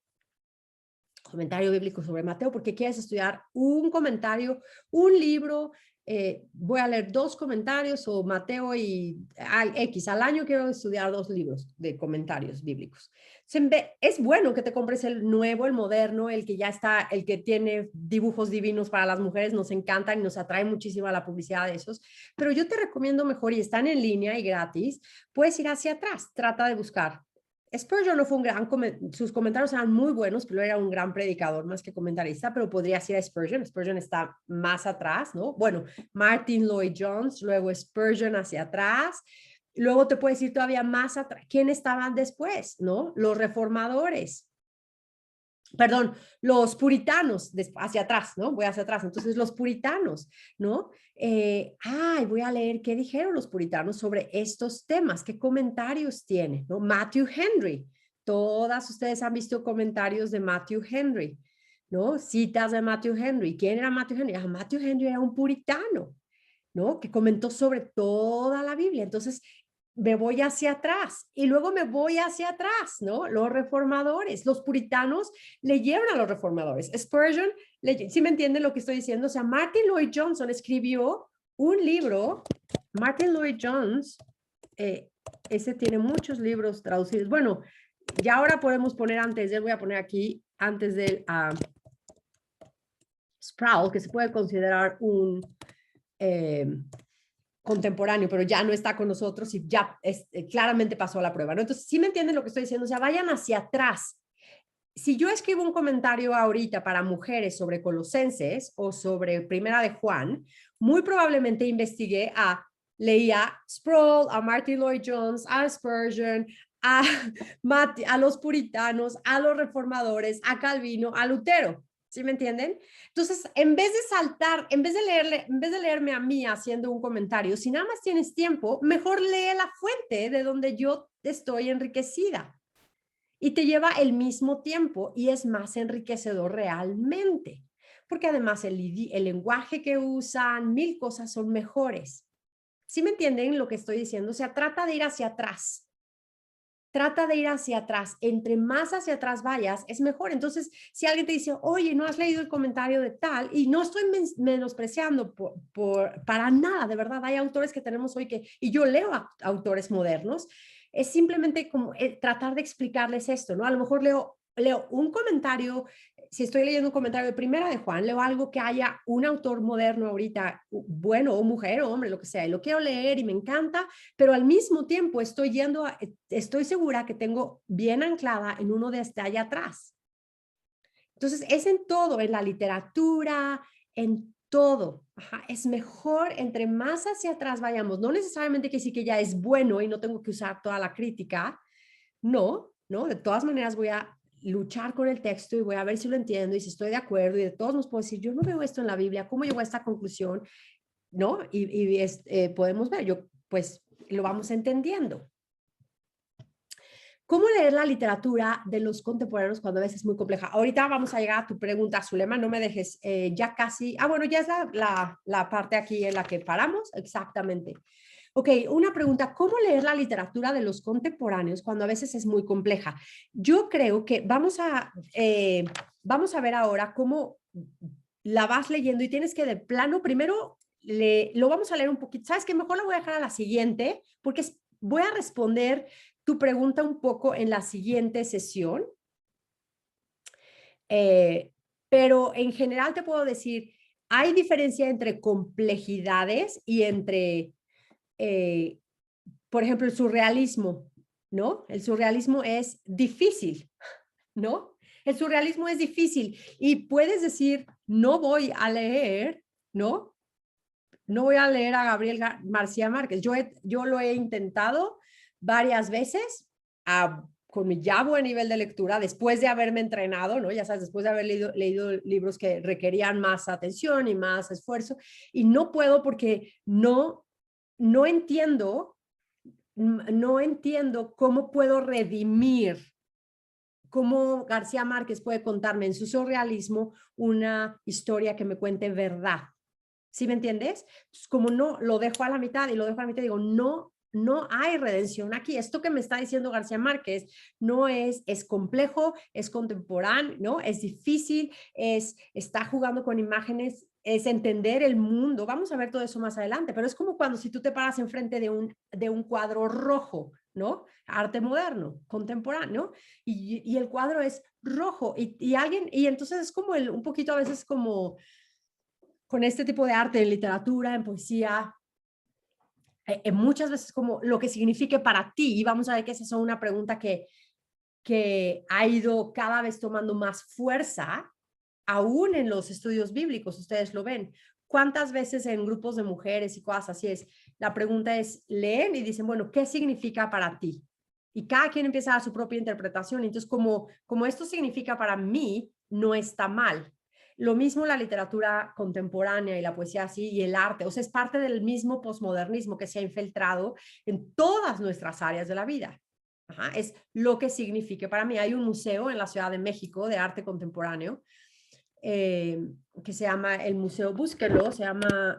Comentario bíblico sobre Mateo, porque quieres estudiar un comentario, un libro, voy a leer 2 comentarios o Mateo y al año quiero estudiar 2 libros de comentarios bíblicos. Es bueno que te compres el nuevo, el moderno, el que ya está, el que tiene dibujos divinos para las mujeres, nos encantan y nos atrae muchísimo a la publicidad de esos, pero yo te recomiendo mejor y están en línea y gratis, puedes ir hacia atrás, trata de buscar Spurgeon no fue un gran, sus comentarios eran muy buenos, pero era un gran predicador más que comentarista, pero podría ser Spurgeon. Spurgeon está más atrás, ¿no? Bueno, Martin Lloyd Jones, luego Spurgeon hacia atrás, luego te puedes ir todavía más atrás. ¿Quién estaban después, no? Los reformadores. Perdón, los puritanos, hacia atrás, ¿no? Voy hacia atrás. Entonces, los puritanos, ¿no? Voy a leer qué dijeron los puritanos sobre estos temas, qué comentarios tiene, ¿no? Matthew Henry. Todas ustedes han visto comentarios de Matthew Henry, ¿no? Citas de Matthew Henry. ¿Quién era Matthew Henry? Matthew Henry era un puritano, ¿no? Que comentó sobre toda la Biblia. Entonces, me voy hacia atrás y luego me voy hacia atrás, ¿no? Los reformadores, los puritanos leyeron a los reformadores. Spurgeon, ¿sí me entienden lo que estoy diciendo? O sea, Martin Lloyd Johnson escribió un libro. Martin Lloyd Jones, ese tiene muchos libros traducidos. Bueno, ya ahora podemos poner antes de él, voy a poner aquí antes de Sproul, que se puede considerar un contemporáneo, pero ya no está con nosotros y ya claramente pasó la prueba, ¿no? Entonces, ¿sí me entienden lo que estoy diciendo? O sea, vayan hacia atrás. Si yo escribo un comentario ahorita para mujeres sobre Colosenses o sobre Primera de Juan, muy probablemente leí a Sproul, a Martin Lloyd Jones, a Spurgeon, a los puritanos, a los reformadores, a Calvino, a Lutero. ¿Sí me entienden? Entonces, en vez de saltar, en vez de leerme a mí haciendo un comentario, si nada más tienes tiempo, mejor lee la fuente de donde yo estoy enriquecida. Y te lleva el mismo tiempo y es más enriquecedor realmente. Porque además el lenguaje que usan, mil cosas son mejores. ¿Sí me entienden lo que estoy diciendo? O sea, trata de ir hacia atrás. Trata de ir hacia atrás. Entre más hacia atrás vayas, es mejor. Entonces, si alguien te dice, oye, no has leído el comentario de tal, y no estoy menospreciando para nada, de verdad, hay autores que tenemos hoy y yo leo autores modernos, es simplemente como tratar de explicarles esto, ¿no? A lo mejor leo un comentario, si estoy leyendo un comentario de Primera de Juan, leo algo que haya un autor moderno ahorita, bueno, o mujer o hombre, lo que sea, y lo quiero leer y me encanta, pero al mismo tiempo estoy segura que tengo bien anclada en uno de allá atrás. Entonces, es en todo, en la literatura, en todo. Ajá, es mejor entre más hacia atrás vayamos. No necesariamente que sí que ya es bueno y no tengo que usar toda la crítica. No, no, de todas maneras voy a luchar con el texto y voy a ver si lo entiendo y si estoy de acuerdo y de todos nos puedo decir, yo no veo esto en la Biblia, ¿cómo llegó a esta conclusión? ¿No? Podemos ver, pues lo vamos entendiendo. ¿Cómo leer la literatura de los contemporáneos cuando a veces es muy compleja? Ahorita vamos a llegar a tu pregunta, Zulema, no me dejes ya casi. Bueno, ya es la parte aquí en la que paramos, exactamente. Ok, una pregunta, ¿cómo leer la literatura de los contemporáneos cuando a veces es muy compleja? Yo creo que vamos a ver ahora cómo la vas leyendo y tienes que de plano, primero lo vamos a leer un poquito. ¿Sabes qué? Mejor la voy a dejar a la siguiente porque voy a responder tu pregunta un poco en la siguiente sesión. Pero en general te puedo decir, hay diferencia entre complejidades y entre, por ejemplo, el surrealismo, ¿no? El surrealismo es difícil, ¿no? El surrealismo es difícil y puedes decir, no voy a leer, ¿no? No voy a leer a Gabriel García Márquez. Yo lo he intentado varias veces con mi ya buen nivel de lectura, después de haberme entrenado, ¿no? Ya sabes, después de haber leído libros que requerían más atención y más esfuerzo, y no puedo porque no entiendo cómo puedo redimir, cómo García Márquez puede contarme en su surrealismo una historia que me cuente verdad. ¿Sí me entiendes? Pues como no, lo dejo a la mitad y lo dejo a la mitad, digo, no hay redención aquí. Esto que me está diciendo García Márquez no es complejo, es contemporáneo, ¿no? Es difícil, está jugando con imágenes, es entender el mundo. Vamos a ver todo eso más adelante, pero es como cuando si tú te paras enfrente de un cuadro rojo, ¿no? Arte moderno, contemporáneo, y el cuadro es rojo y entonces es como un poquito a veces como con este tipo de arte, en literatura, en poesía, muchas veces como lo que signifique para ti, y vamos a ver que esa es una pregunta que que ha ido cada vez tomando más fuerza, aún en los estudios bíblicos, ustedes lo ven. ¿Cuántas veces en grupos de mujeres y cosas así es? La pregunta es, leen y dicen, bueno, ¿qué significa para ti? Y cada quien empieza a dar su propia interpretación. Entonces, como esto significa para mí, no está mal. Lo mismo la literatura contemporánea y la poesía así y el arte. O sea, es parte del mismo posmodernismo que se ha infiltrado en todas nuestras áreas de la vida. Ajá, es lo que significa para mí. Hay un museo en la Ciudad de México de arte contemporáneo que se llama el Museo, búsquelo, se llama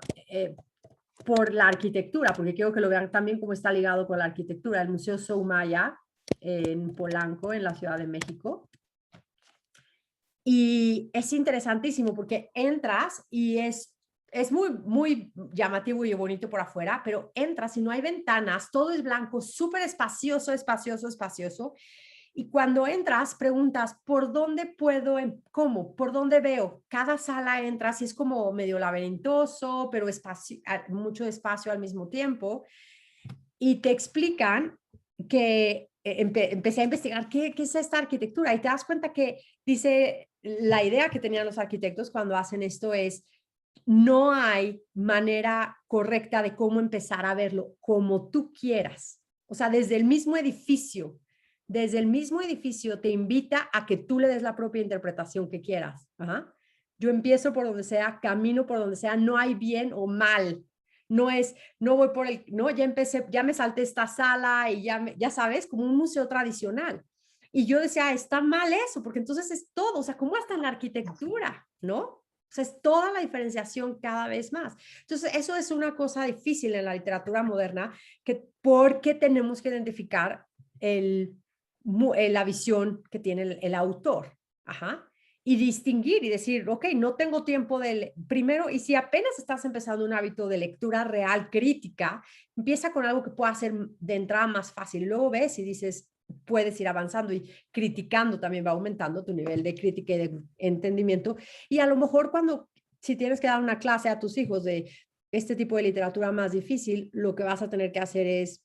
por la arquitectura, porque quiero que lo vean también cómo está ligado con la arquitectura, el Museo Soumaya en Polanco, en la Ciudad de México. Y es interesantísimo porque entras y es muy, muy llamativo y bonito por afuera, pero entras y no hay ventanas, todo es blanco, súper espacioso, espacioso, espacioso. Y cuando entras, preguntas, ¿por dónde puedo, cómo, por dónde veo? Cada sala entras y es como medio laberintoso, pero mucho espacio al mismo tiempo. Y te explican que empecé a investigar qué es esta arquitectura y te das cuenta que dice, la idea que tenían los arquitectos cuando hacen esto es, no hay manera correcta de cómo empezar a verlo como tú quieras. O sea, desde el mismo edificio te invita a que tú le des la propia interpretación que quieras. Ajá. Yo empiezo por donde sea, camino por donde sea, no hay bien o mal. No es, no voy por no, ya empecé, ya me salté esta sala y ya sabes, como un museo tradicional. Y yo decía, está mal eso, porque entonces es todo, o sea, como hasta en la arquitectura, ¿no? O sea, es toda la diferenciación cada vez más. Entonces, eso es una cosa difícil en la literatura moderna, que porque tenemos que identificar la visión que tiene el autor. Ajá. Y distinguir y decir, ok, no tengo tiempo de primero, y si apenas estás empezando un hábito de lectura real, crítica, empieza con algo que pueda ser de entrada más fácil. Luego ves y dices, puedes ir avanzando y criticando también va aumentando tu nivel de crítica y de entendimiento. Y a lo mejor si tienes que dar una clase a tus hijos de este tipo de literatura más difícil, lo que vas a tener que hacer es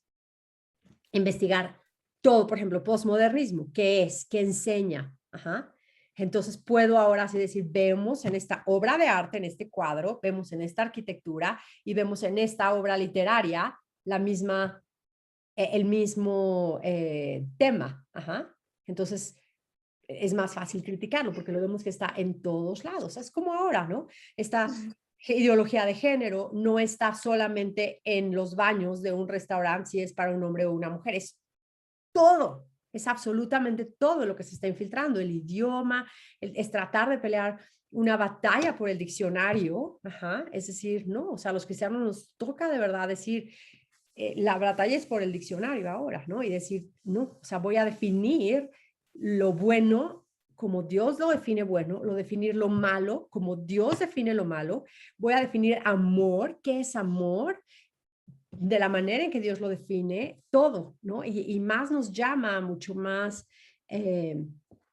investigar todo, por ejemplo, postmodernismo, ¿qué es? ¿Qué enseña? Ajá. Entonces puedo ahora así decir, vemos en esta obra de arte, en este cuadro, vemos en esta arquitectura y vemos en esta obra literaria el mismo tema. Ajá. Entonces es más fácil criticarlo porque lo vemos que está en todos lados. Es como ahora, ¿no? Esta ideología de género no está solamente en los baños de un restaurante si es para un hombre o una mujer, es todo, es absolutamente todo lo que se está infiltrando, el idioma, es tratar de pelear una batalla por el diccionario, ajá, es decir, no, o sea, a los cristianos nos toca de verdad decir, la batalla es por el diccionario ahora, ¿no? Y decir, no, o sea, voy a definir lo bueno como Dios lo define bueno, lo definir lo malo como Dios define lo malo, voy a definir amor, ¿qué es amor? De la manera en que Dios lo define, todo, ¿no? Y más nos llama mucho más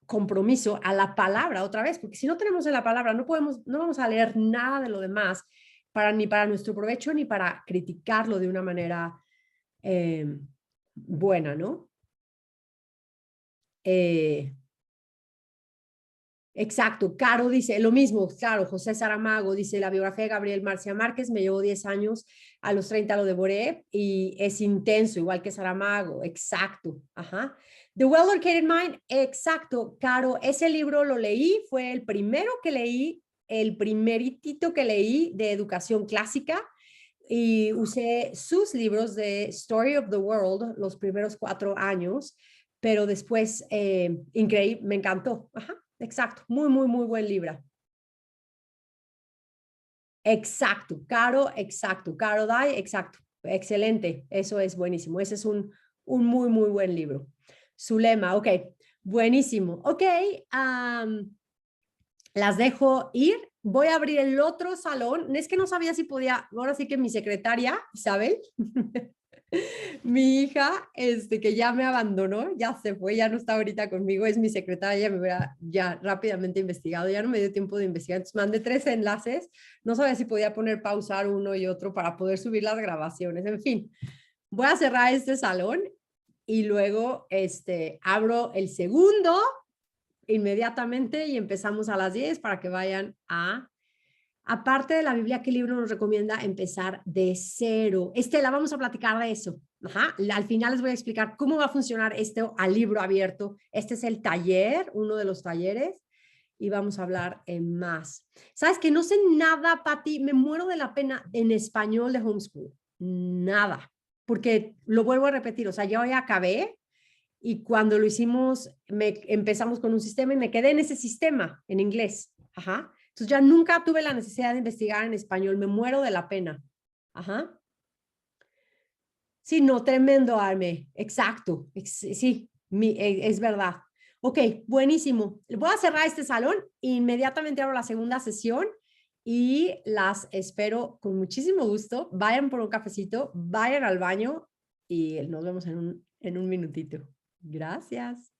compromiso a la palabra otra vez, porque si no tenemos en la palabra, no vamos a leer nada de lo demás ni para nuestro provecho ni para criticarlo de una manera buena, ¿no? Eh, Exacto, Caro dice lo mismo, claro, José Saramago dice la biografía de Gabriel García Márquez, me llevó 10 años, a los 30 lo devoré y es intenso, igual que Saramago, exacto, ajá. The Well-Located Mind, exacto, Caro, ese libro lo leí, fue el primero que leí, el primeritito que leí de educación clásica y usé sus libros de Story of the World los primeros 4 años, pero después, increíble, me encantó, ajá. Exacto, muy, muy, muy buen libro. Exacto, Caro, exacto, Caro Dai, exacto, excelente, eso es buenísimo, ese es un muy, muy buen libro. Zulema, ok, buenísimo, ok, las dejo ir, voy a abrir el otro salón, es que no sabía si podía, ahora sí que mi secretaria, Isabel, mi hija, que ya me abandonó, ya se fue, ya no está ahorita conmigo, es mi secretaria, me hubiera ya rápidamente investigado, ya no me dio tiempo de investigar, entonces mandé 3 enlaces, no sabía si podía poner pausar uno y otro para poder subir las grabaciones, en fin, voy a cerrar este salón y luego abro el segundo inmediatamente y empezamos a las 10 para que vayan a... Aparte de la Biblia, ¿qué libro nos recomienda empezar de cero? Estela, vamos a platicar de eso. Ajá. Al final les voy a explicar cómo va a funcionar esto al libro abierto. Este es el taller, uno de los talleres, y vamos a hablar más. ¿Sabes que no sé nada, Pati? Me muero de la pena en español de homeschool. Nada. Porque lo vuelvo a repetir, o sea, yo ya acabé y cuando lo hicimos, empezamos con un sistema y me quedé en ese sistema, en inglés. Ajá. Entonces ya nunca tuve la necesidad de investigar en español, me muero de la pena. Ajá. Sí, no, tremendo, Arme. Exacto. Sí, es verdad. Ok, buenísimo. Voy a cerrar este salón, inmediatamente abro la segunda sesión y las espero con muchísimo gusto. Vayan por un cafecito, vayan al baño y nos vemos en un minutito. Gracias.